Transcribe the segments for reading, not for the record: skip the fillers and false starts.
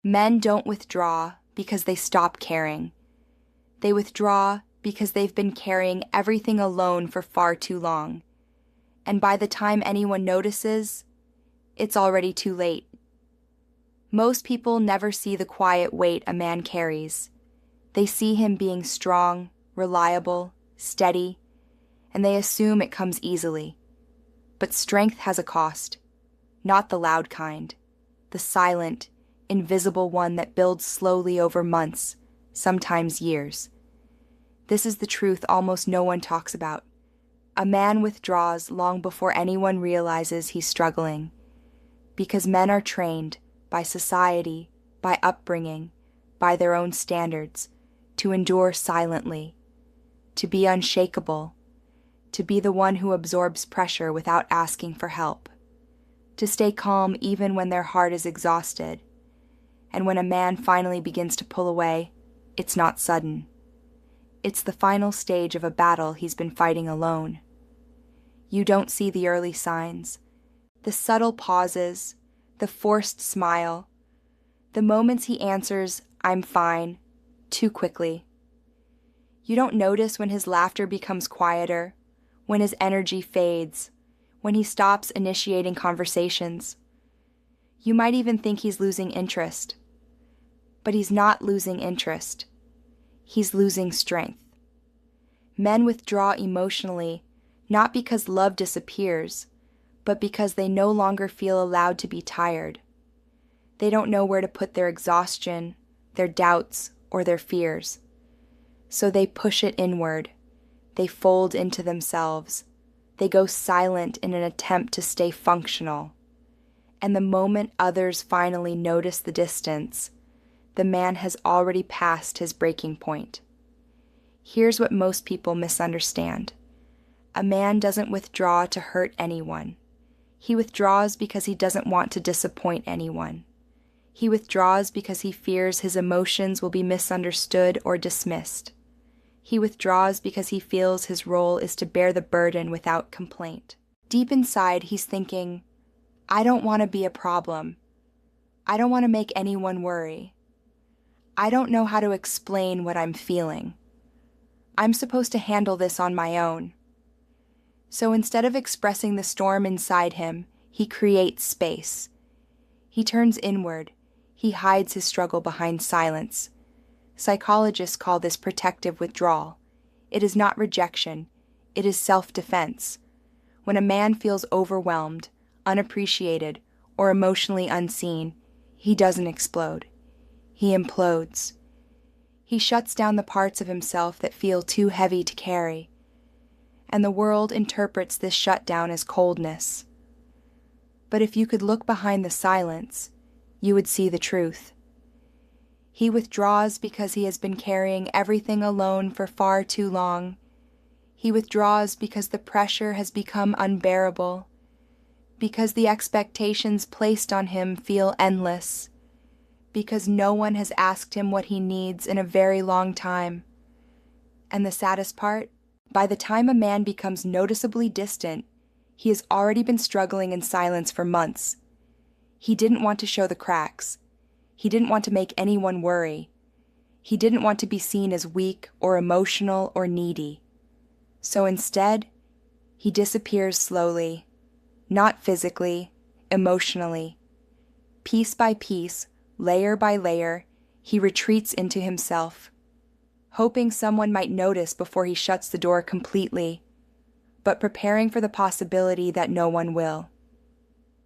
Men don't withdraw because they stop caring. They withdraw because they've been carrying everything alone for far too long. And by the time anyone notices, it's already too late. Most people never see the quiet weight a man carries. They see him being strong, reliable, steady, and they assume it comes easily. But strength has a cost, not the loud kind, the silent, invisible one that builds slowly over months, sometimes years. This is the truth almost no one talks about. A man withdraws long before anyone realizes he's struggling, because men are trained by society, by upbringing, by their own standards, to endure silently, to be unshakable, to be the one who absorbs pressure without asking for help, to stay calm even when their heart is exhausted. And when a man finally begins to pull away, it's not sudden. It's the final stage of a battle he's been fighting alone. You don't see the early signs, the subtle pauses, the forced smile, the moments he answers, "I'm fine," too quickly. You don't notice when his laughter becomes quieter, when his energy fades, when he stops initiating conversations. You might even think he's losing interest. But he's not losing interest. He's losing strength. Men withdraw emotionally, not because love disappears, but because they no longer feel allowed to be tired. They don't know where to put their exhaustion, their doubts, or their fears. So they push it inward. They fold into themselves. They go silent in an attempt to stay functional. And the moment others finally notice the distance, the man has already passed his breaking point. Here's what most people misunderstand. A man doesn't withdraw to hurt anyone. He withdraws because he doesn't want to disappoint anyone. He withdraws because he fears his emotions will be misunderstood or dismissed. He withdraws because he feels his role is to bear the burden without complaint. Deep inside, he's thinking, I don't want to be a problem. I don't want to make anyone worry. I don't know how to explain what I'm feeling. I'm supposed to handle this on my own. So instead of expressing the storm inside him, he creates space. He turns inward. He hides his struggle behind silence. Psychologists call this protective withdrawal. It is not rejection. It is self-defense. When a man feels overwhelmed, unappreciated, or emotionally unseen, he doesn't explode. He implodes. He shuts down the parts of himself that feel too heavy to carry. And the world interprets this shutdown as coldness. But if you could look behind the silence, you would see the truth. He withdraws because he has been carrying everything alone for far too long. He withdraws because the pressure has become unbearable, because the expectations placed on him feel endless, because no one has asked him what he needs in a very long time. And the saddest part, by the time a man becomes noticeably distant, he has already been struggling in silence for months. He didn't want to show the cracks. He didn't want to make anyone worry. He didn't want to be seen as weak or emotional or needy. So instead, he disappears slowly, not physically, emotionally. Piece by piece, layer by layer, he retreats into himself, hoping someone might notice before he shuts the door completely, but preparing for the possibility that no one will.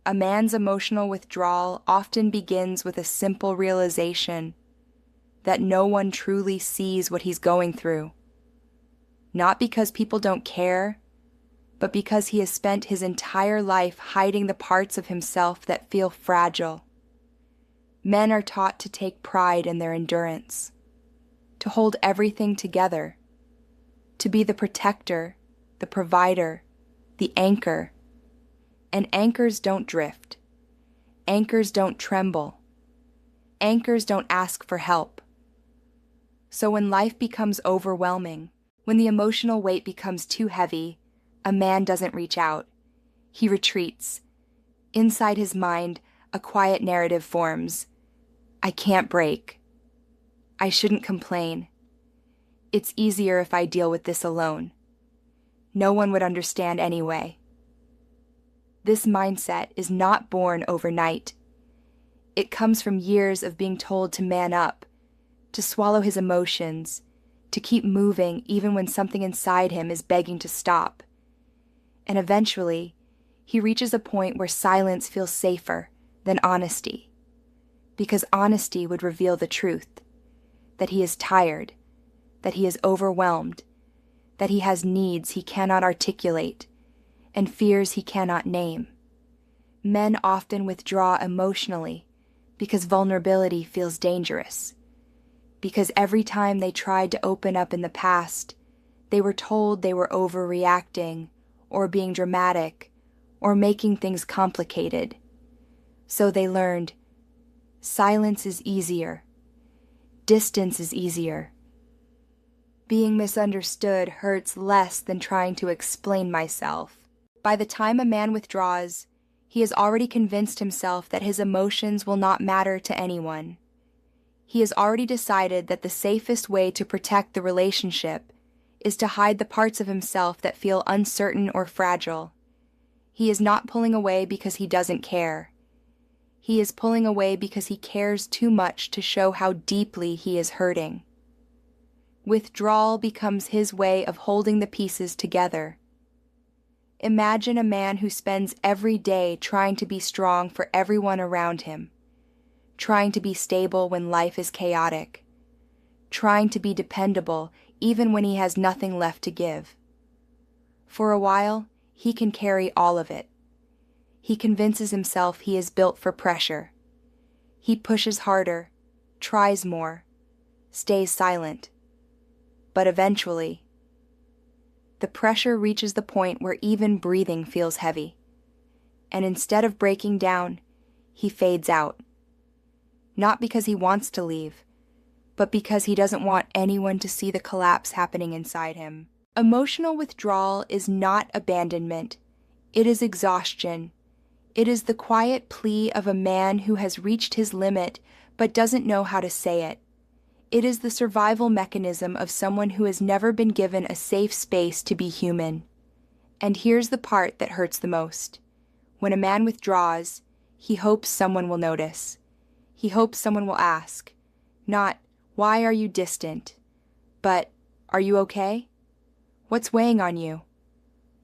A man's emotional withdrawal often begins with a simple realization that no one truly sees what he's going through. Not because people don't care, but because he has spent his entire life hiding the parts of himself that feel fragile. Men are taught to take pride in their endurance, to hold everything together, to be the protector, the provider, the anchor. And anchors don't drift. Anchors don't tremble. Anchors don't ask for help. So when life becomes overwhelming, when the emotional weight becomes too heavy, a man doesn't reach out. He retreats. Inside his mind, a quiet narrative forms. I can't break. I shouldn't complain. It's easier if I deal with this alone. No one would understand anyway. This mindset is not born overnight. It comes from years of being told to man up, to swallow his emotions, to keep moving even when something inside him is begging to stop. And eventually, he reaches a point where silence feels safer than honesty, because honesty would reveal the truth, that he is tired, that he is overwhelmed, that he has needs he cannot articulate, and fears he cannot name. Men often withdraw emotionally because vulnerability feels dangerous, because every time they tried to open up in the past, they were told they were overreacting or being dramatic or making things complicated. So they learned, silence is easier. Distance is easier. Being misunderstood hurts less than trying to explain myself. By the time a man withdraws, he has already convinced himself that his emotions will not matter to anyone. He has already decided that the safest way to protect the relationship is to hide the parts of himself that feel uncertain or fragile. He is not pulling away because he doesn't care. He is pulling away because he cares too much to show how deeply he is hurting. Withdrawal becomes his way of holding the pieces together. Imagine a man who spends every day trying to be strong for everyone around him, trying to be stable when life is chaotic, trying to be dependable even when he has nothing left to give. For a while, he can carry all of it. He convinces himself he is built for pressure. He pushes harder, tries more, stays silent. But eventually, the pressure reaches the point where even breathing feels heavy. And instead of breaking down, he fades out. Not because he wants to leave, but because he doesn't want anyone to see the collapse happening inside him. Emotional withdrawal is not abandonment. It is exhaustion. It is the quiet plea of a man who has reached his limit but doesn't know how to say it. It is the survival mechanism of someone who has never been given a safe space to be human. And here's the part that hurts the most. When a man withdraws, he hopes someone will notice. He hopes someone will ask, not, "Why are you distant?" but, "Are you okay? What's weighing on you?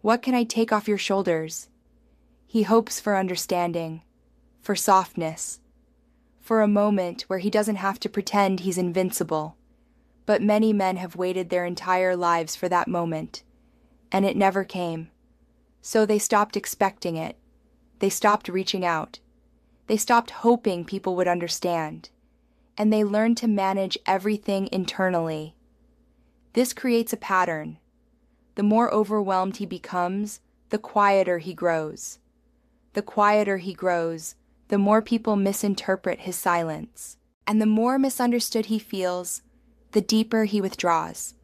What can I take off your shoulders?" He hopes for understanding, for softness, for a moment where he doesn't have to pretend he's invincible. But many men have waited their entire lives for that moment, and it never came. So they stopped expecting it. They stopped reaching out. They stopped hoping people would understand. And they learned to manage everything internally. This creates a pattern. The more overwhelmed he becomes, the quieter he grows. The quieter he grows, the more people misinterpret his silence. And the more misunderstood he feels, the deeper he withdraws.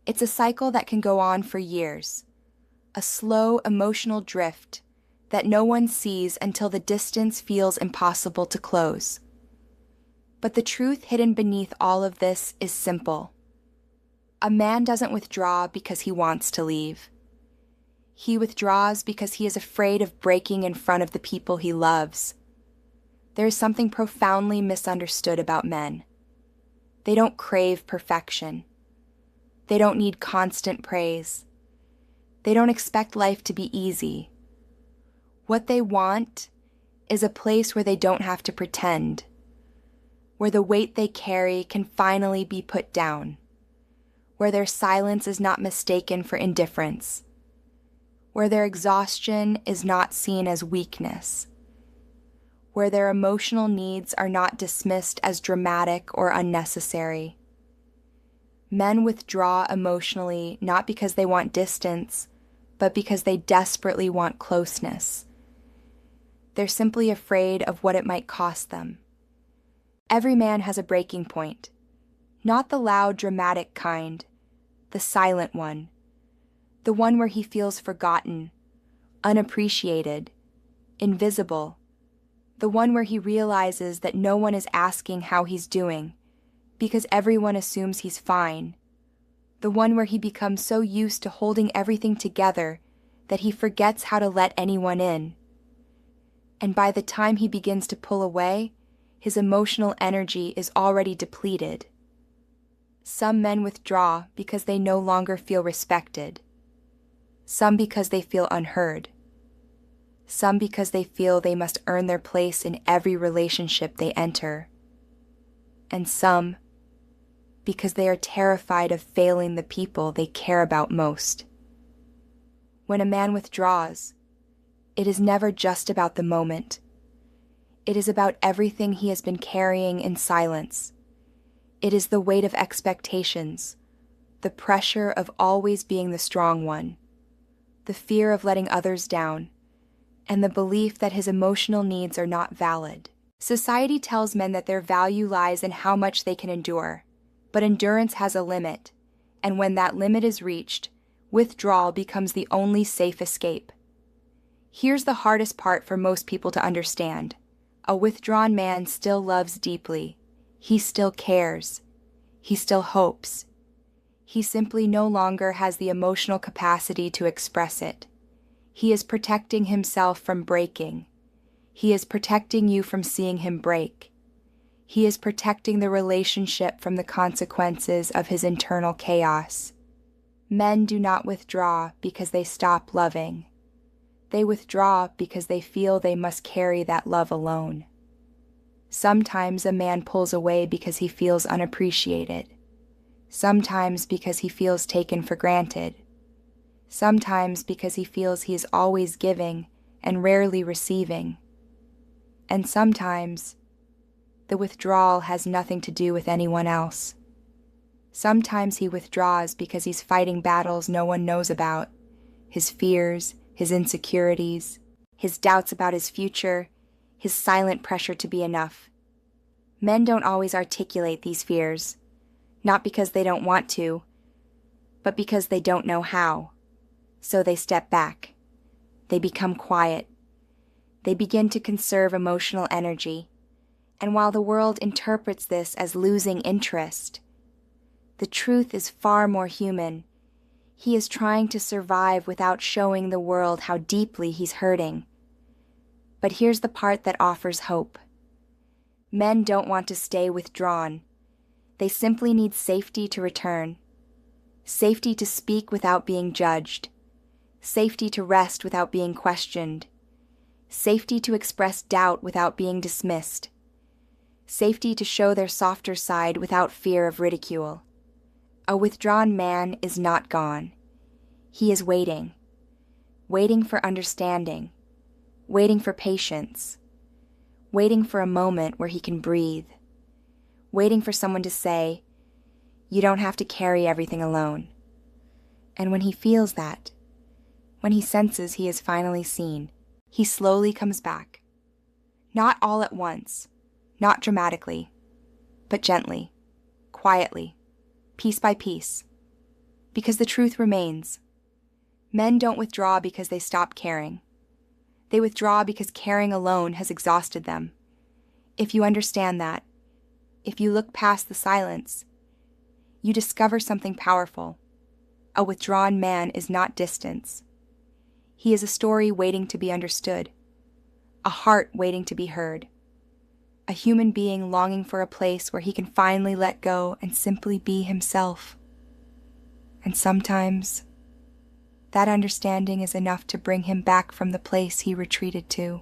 It's a cycle that can go on for years. A slow emotional drift that no one sees until the distance feels impossible to close. But the truth hidden beneath all of this is simple. A man doesn't withdraw because he wants to leave. He withdraws because he is afraid of breaking in front of the people he loves. There is something profoundly misunderstood about men. They don't crave perfection. They don't need constant praise. They don't expect life to be easy. What they want is a place where they don't have to pretend, where the weight they carry can finally be put down, where their silence is not mistaken for indifference, where their exhaustion is not seen as weakness, where their emotional needs are not dismissed as dramatic or unnecessary. Men withdraw emotionally not because they want distance, but because they desperately want closeness. They're simply afraid of what it might cost them. Every man has a breaking point, not the loud, dramatic kind, the silent one, the one where he feels forgotten, unappreciated, invisible, The one where he realizes that no one is asking how he's doing, because everyone assumes he's fine. The one where he becomes so used to holding everything together that he forgets how to let anyone in. And by the time he begins to pull away, his emotional energy is already depleted. Some men withdraw because they no longer feel respected. Some because they feel unheard. Some because they feel they must earn their place in every relationship they enter. And some because they are terrified of failing the people they care about most. When a man withdraws, it is never just about the moment. It is about everything he has been carrying in silence. It is the weight of expectations, the pressure of always being the strong one, the fear of letting others down, and the belief that his emotional needs are not valid. Society tells men that their value lies in how much they can endure, but endurance has a limit, and when that limit is reached, withdrawal becomes the only safe escape. Here's the hardest part for most people to understand. A withdrawn man still loves deeply. He still cares. He still hopes. He simply no longer has the emotional capacity to express it. He is protecting himself from breaking. He is protecting you from seeing him break. He is protecting the relationship from the consequences of his internal chaos. Men do not withdraw because they stop loving. They withdraw because they feel they must carry that love alone. Sometimes a man pulls away because he feels unappreciated. Sometimes because he feels taken for granted. Sometimes because he feels he is always giving and rarely receiving. And sometimes the withdrawal has nothing to do with anyone else. Sometimes he withdraws because he's fighting battles no one knows about, his fears, his insecurities, his doubts about his future, his silent pressure to be enough. Men don't always articulate these fears, not because they don't want to, but because they don't know how. So they step back. They become quiet. They begin to conserve emotional energy. And while the world interprets this as losing interest, the truth is far more human. He is trying to survive without showing the world how deeply he's hurting. But here's the part that offers hope. Men don't want to stay withdrawn. They simply need safety to return. Safety to speak without being judged. Safety to rest without being questioned. Safety to express doubt without being dismissed. Safety to show their softer side without fear of ridicule. A withdrawn man is not gone. He is waiting. Waiting for understanding. Waiting for patience. Waiting for a moment where he can breathe. Waiting for someone to say, "You don't have to carry everything alone." And when he feels that, when he senses he is finally seen, he slowly comes back. Not all at once, not dramatically, but gently, quietly, piece by piece. Because the truth remains. Men don't withdraw because they stop caring. They withdraw because caring alone has exhausted them. If you understand that, if you look past the silence, you discover something powerful. A withdrawn man is not distance. He is a story waiting to be understood, a heart waiting to be heard, a human being longing for a place where he can finally let go and simply be himself. And sometimes, that understanding is enough to bring him back from the place he retreated to.